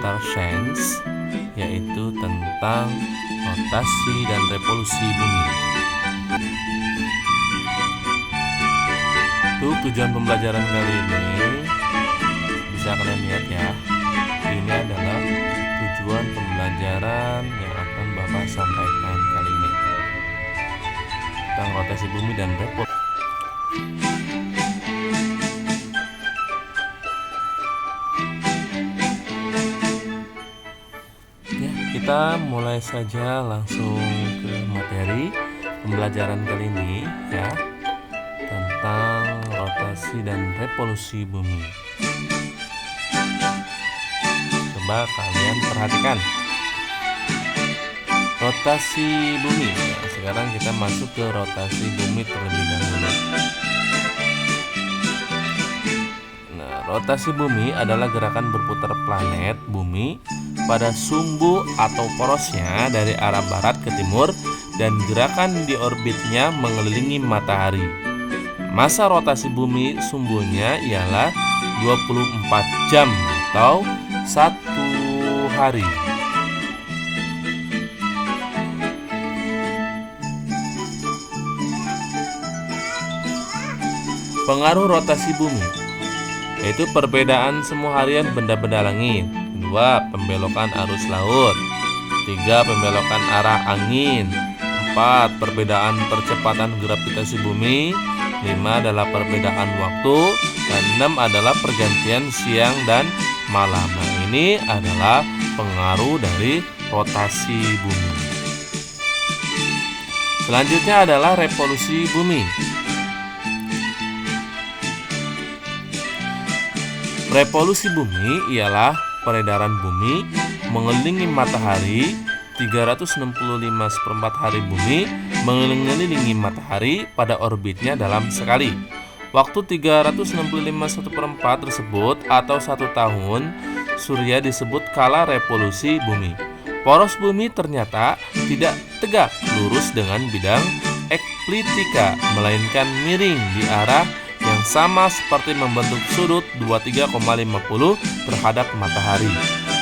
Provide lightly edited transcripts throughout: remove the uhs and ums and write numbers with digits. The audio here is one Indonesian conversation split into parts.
seputar sains, yaitu tentang rotasi dan revolusi bumi. Untuk tujuan pembelajaran kali ini bisa kalian lihat ya. Ini adalah tujuan pembelajaran yang akan Bapak sampaikan kali ini tentang rotasi bumi dan revolusi. Ya, kita mulai saja langsung ke materi pembelajaran kali ini ya, tentang rotasi dan revolusi bumi. Coba kalian perhatikan rotasi bumi. Nah, sekarang kita masuk ke rotasi bumi terlebih dahulu. Nah, rotasi bumi adalah gerakan berputar planet bumi pada sumbu atau porosnya dari arah barat ke timur dan gerakan di orbitnya mengelilingi matahari. Masa rotasi bumi sumbunya ialah 24 jam atau 1 hari. Pengaruh rotasi bumi yaitu perbedaan semu harian benda-benda langit. 2. Pembelokan arus laut. 3. Pembelokan arah angin. 4. Perbedaan percepatan gravitasi bumi. 5 adalah perbedaan waktu, dan 6 adalah pergantian siang dan malam. Nah, ini adalah pengaruh dari rotasi bumi. Selanjutnya adalah revolusi bumi. Revolusi bumi ialah peredaran bumi mengelilingi matahari 365 hari bumi mengelilingi matahari pada orbitnya dalam sekali. Waktu 365 tersebut atau 1 tahun surya disebut kala revolusi bumi. Poros bumi ternyata tidak tegak lurus dengan bidang ekliptika, melainkan miring di arah yang sama seperti membentuk sudut 23,50 terhadap matahari.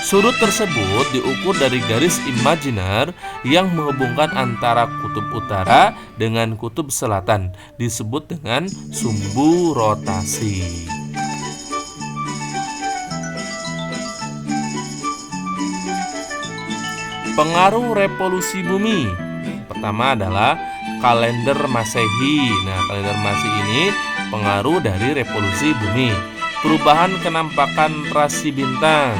Sudut tersebut diukur dari garis imajiner yang menghubungkan antara kutub utara dengan kutub selatan, disebut dengan sumbu rotasi. Pengaruh revolusi bumi. Pertama adalah kalender Masehi. Nah, kalender Masehi ini pengaruh dari revolusi bumi. Perubahan kenampakan rasi bintang,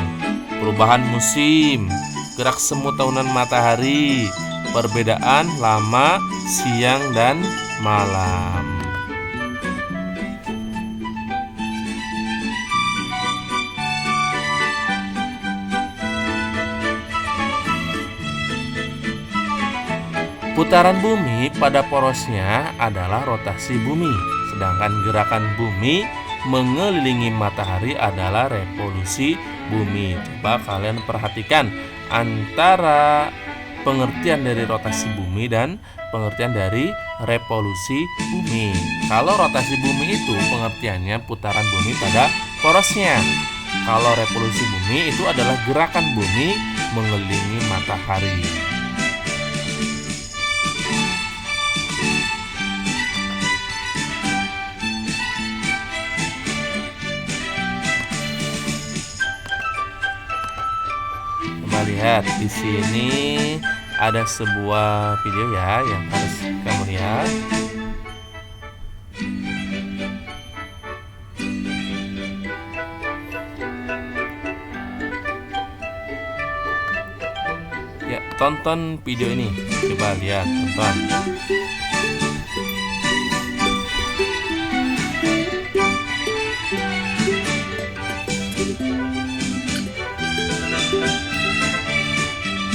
perubahan musim, gerak semu tahunan matahari, perbedaan lama siang dan malam. Putaran bumi pada porosnya adalah rotasi bumi, sedangkan gerakan bumi mengelilingi matahari adalah revolusi bumi. Coba kalian perhatikan antara pengertian dari rotasi bumi dan pengertian dari revolusi bumi. Kalau rotasi bumi itu pengertiannya putaran bumi pada porosnya. Kalau revolusi bumi itu adalah gerakan bumi mengelilingi matahari. Lihat di sini ada sebuah video ya yang harus kamu lihat. Ya, tonton video ini. Coba lihat, tonton.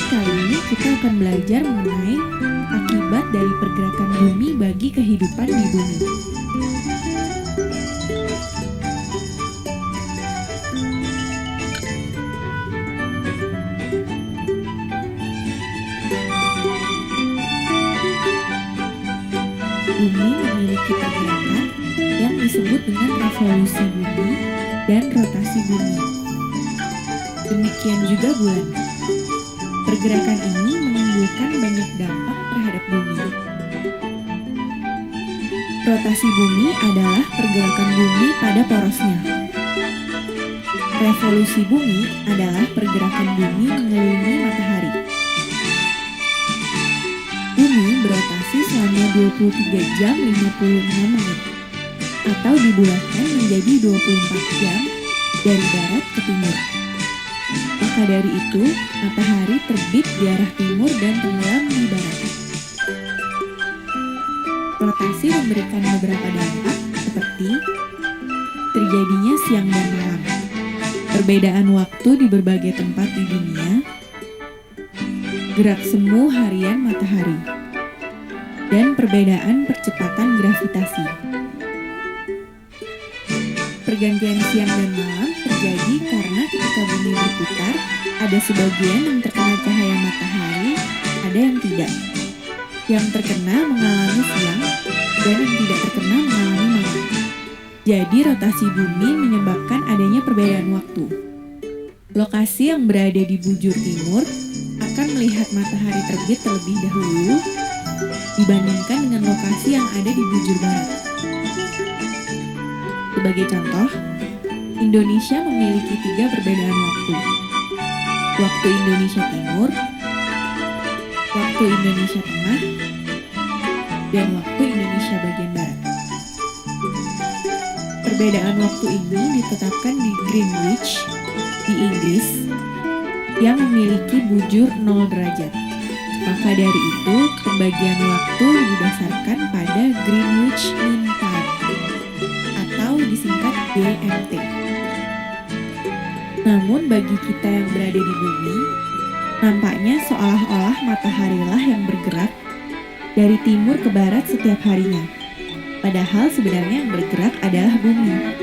Kali ini kita akan belajar mengenai akibat dari pergerakan bumi bagi kehidupan di bumi. Bumi memiliki pergerakan yang disebut dengan revolusi bumi dan rotasi bumi. Demikian juga bulan. Pergerakan ini menimbulkan banyak dampak terhadap bumi. Rotasi bumi adalah pergerakan bumi pada porosnya. Revolusi bumi adalah pergerakan bumi mengelilingi matahari. Bumi berotasi selama 23 jam 56 menit atau dibulatkan menjadi 24 jam dari barat ke timur. Maka dari itu, matahari terbit di arah timur dan tenggelam di barat. Rotasi memberikan beberapa dampak seperti terjadinya siang dan malam, perbedaan waktu di berbagai tempat di dunia, gerak semu harian matahari, dan perbedaan percepatan gravitasi. Pergantian siang dan malam terjadi karena ketika bumi berputar, ada sebagian yang terkena cahaya matahari, ada yang tidak. Yang terkena mengalami siang, dan yang tidak terkena mengalami malam. Jadi rotasi bumi menyebabkan adanya perbedaan waktu. Lokasi yang berada di bujur timur akan melihat matahari terbit terlebih dahulu dibandingkan dengan lokasi yang ada di bujur barat. Sebagai contoh, Indonesia memiliki 3 perbedaan waktu. Waktu Indonesia Timur, waktu Indonesia Tengah, dan waktu Indonesia bagian barat. Perbedaan waktu ini ditetapkan di Greenwich di Inggris yang memiliki bujur 0 derajat. Maka dari itu, pembagian waktu didasarkan pada Greenwich Mean Time atau disingkat GMT. Namun bagi kita yang berada di bumi, nampaknya seolah-olah mataharilah yang bergerak dari timur ke barat setiap harinya. Padahal sebenarnya yang bergerak adalah bumi.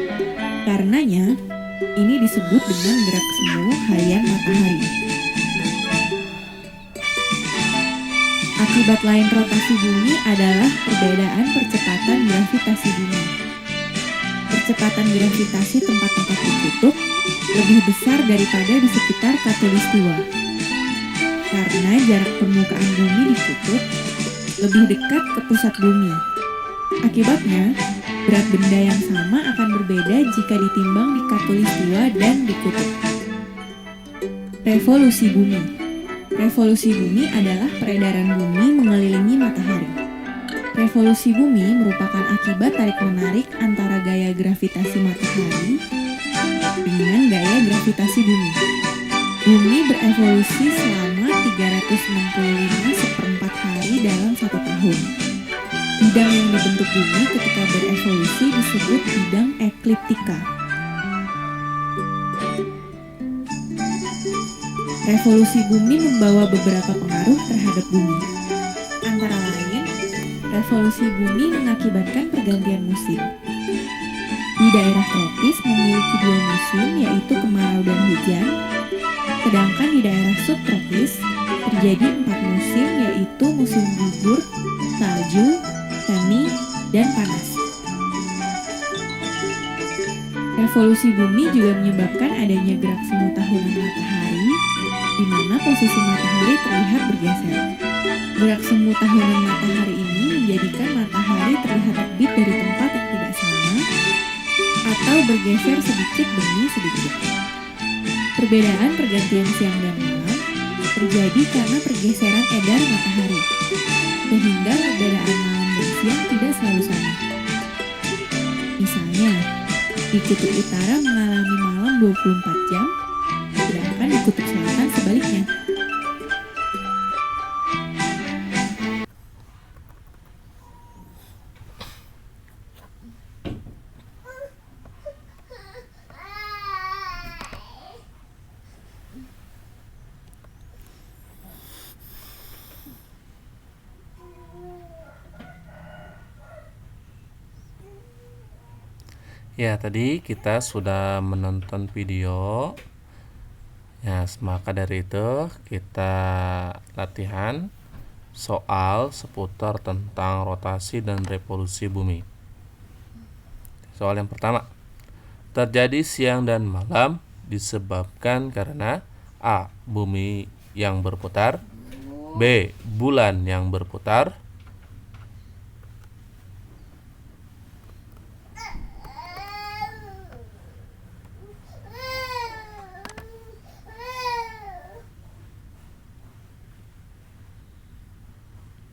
Karenanya, ini disebut dengan gerak semu harian matahari. Akibat lain rotasi bumi adalah perbedaan percepatan gravitasi bumi. Percepatan gravitasi tempat-tempat tertutup lebih besar daripada di sekitar khatulistiwa. Karena jarak permukaan bumi ditutup lebih dekat ke pusat bumi. Akibatnya, berat benda yang sama akan berbeda jika ditimbang di khatulistiwa dan di kutub. Revolusi bumi. Revolusi bumi adalah peredaran bumi mengelilingi matahari. Revolusi bumi merupakan akibat tarik-menarik antara gaya gravitasi matahari dengan gaya gravitasi bumi. Bumi berevolusi selama 365 hari dalam 1 tahun. Bidang yang dibentuk bumi ketika berevolusi disebut bidang ekliptika. Revolusi bumi membawa beberapa pengaruh terhadap bumi. Antara lain, revolusi bumi mengakibatkan pergantian musim. Di daerah tropis memiliki 2 musim, yaitu kemarau dan hujan. Sedangkan di daerah subtropis terjadi 4 musim, yaitu musim gugur, salju, semi, dan panas. Revolusi bumi juga menyebabkan adanya gerak semu tahunan matahari, di mana posisi matahari terlihat bergeser. Gerak semu tahunan matahari ini menjadikan matahari terlihat terbit dari tempat yang tidak sama atau bergeser sedikit demi sedikit. Perbedaan pergantian siang dan malam terjadi karena pergeseran edar matahari, sehingga perbedaan malam dan siang tidak selalu sama. Misalnya, di kutub utara mengalami malam 24 jam, sedangkan di kutub selatan sebaliknya. Ya, tadi kita sudah menonton video. Ya, maka dari itu kita latihan soal seputar tentang rotasi dan revolusi bumi. Soal yang pertama. Terjadi siang dan malam disebabkan karena A. Bumi yang berputar, B. Bulan yang berputar,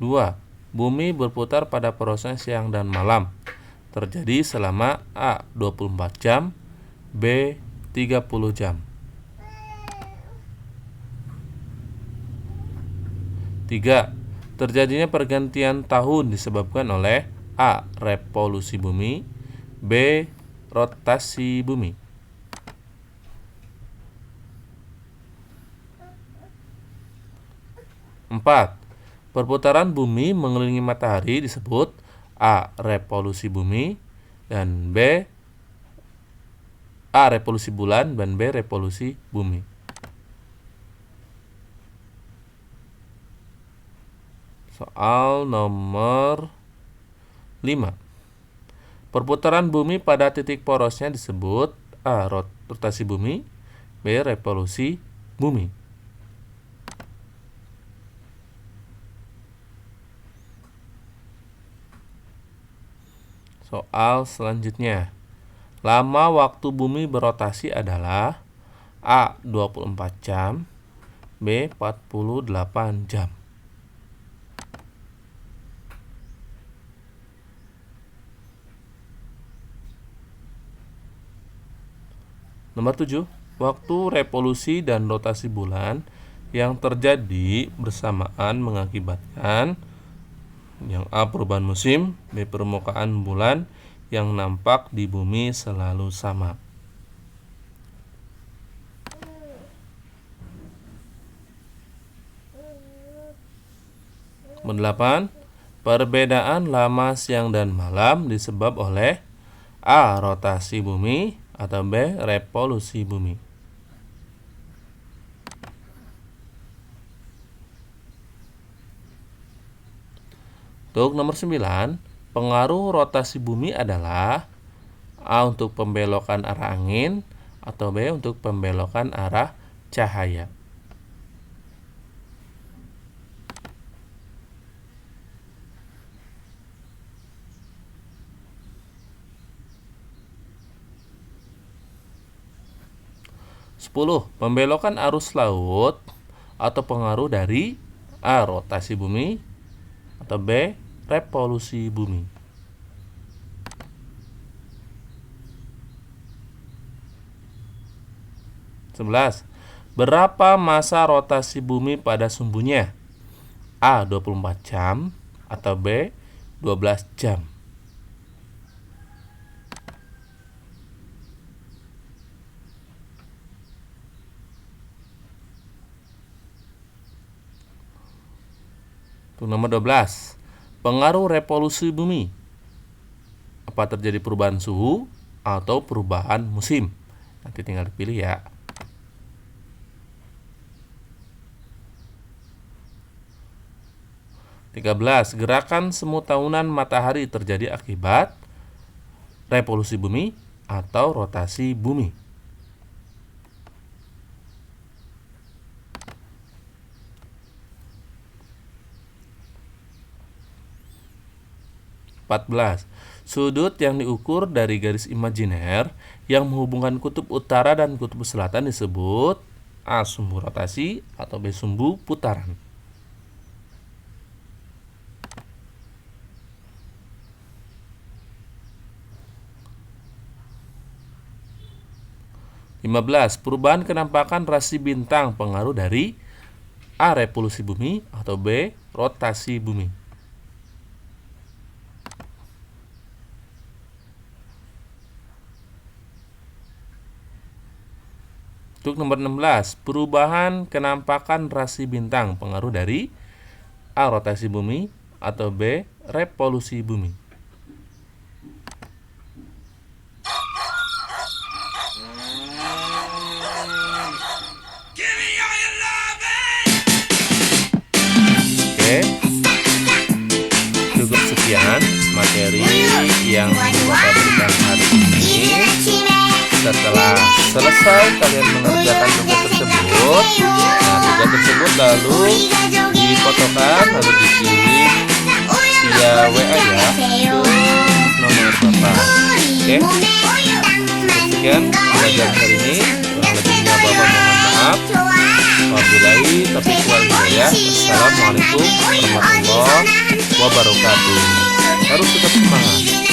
Dua, bumi berputar pada proses siang dan malam, terjadi selama A. 24 jam, B. 30 jam. 3. Terjadinya pergantian tahun disebabkan oleh A. Revolusi bumi, B. Rotasi bumi. 4. Perputaran bumi mengelilingi matahari disebut A. Revolusi bumi, dan B. A. Revolusi bulan, dan B. Revolusi bumi. Soal nomor 5. Perputaran bumi pada titik porosnya disebut A. Rotasi bumi, B. Revolusi bumi. Soal selanjutnya. Lama waktu bumi berotasi adalah A. 24 jam, B. 48 jam. Nomor 7. Waktu revolusi dan rotasi bulan yang terjadi bersamaan mengakibatkan yang A. Perubahan musim, B. Permukaan bulan yang nampak di bumi selalu sama. Nomor 8. Perbedaan lama siang dan malam disebab oleh A. Rotasi bumi atau B. Revolusi bumi. Untuk nomor 9, pengaruh rotasi bumi adalah A. Untuk pembelokan arah angin atau B. Untuk pembelokan arah cahaya. Sepuluh, pembelokan arus laut atau pengaruh dari A. Rotasi bumi atau B. Revolusi bumi. Sebelas, berapa masa rotasi bumi pada sumbunya? A. 24 jam atau B. 12 jam. Untuk nomor 12, pengaruh revolusi bumi. Apa terjadi perubahan suhu atau perubahan musim? Nanti tinggal dipilih ya. (13) Gerakan semu tahunan matahari terjadi akibat revolusi bumi atau rotasi bumi. 14. Sudut yang diukur dari garis imajiner yang menghubungkan kutub utara dan kutub selatan disebut A. Sumbu rotasi atau B. Sumbu putaran. (15) Perubahan kenampakan rasi bintang pengaruh dari A. Revolusi bumi atau B. Rotasi bumi. Untuk nomor 16, perubahan kenampakan rasi bintang pengaruh dari A. Rotasi bumi atau B. Revolusi bumi. Oke, cukup sekian materi yang Bapak berikan hari ini. Setelah Selesai kalian mengerjakan tugas tersebut, nah tugas tersebut lalu difotokan lalu dikirim via WA ya ke nomor Bapak. Oke. Sekian pelajaran hari ini. Kurang lebihnya Bapak mohon maaf. Wabillahi taufiq wal hidayah. Assalamualaikum warahmatullahi wabarakatuh. Harus tetap semangat.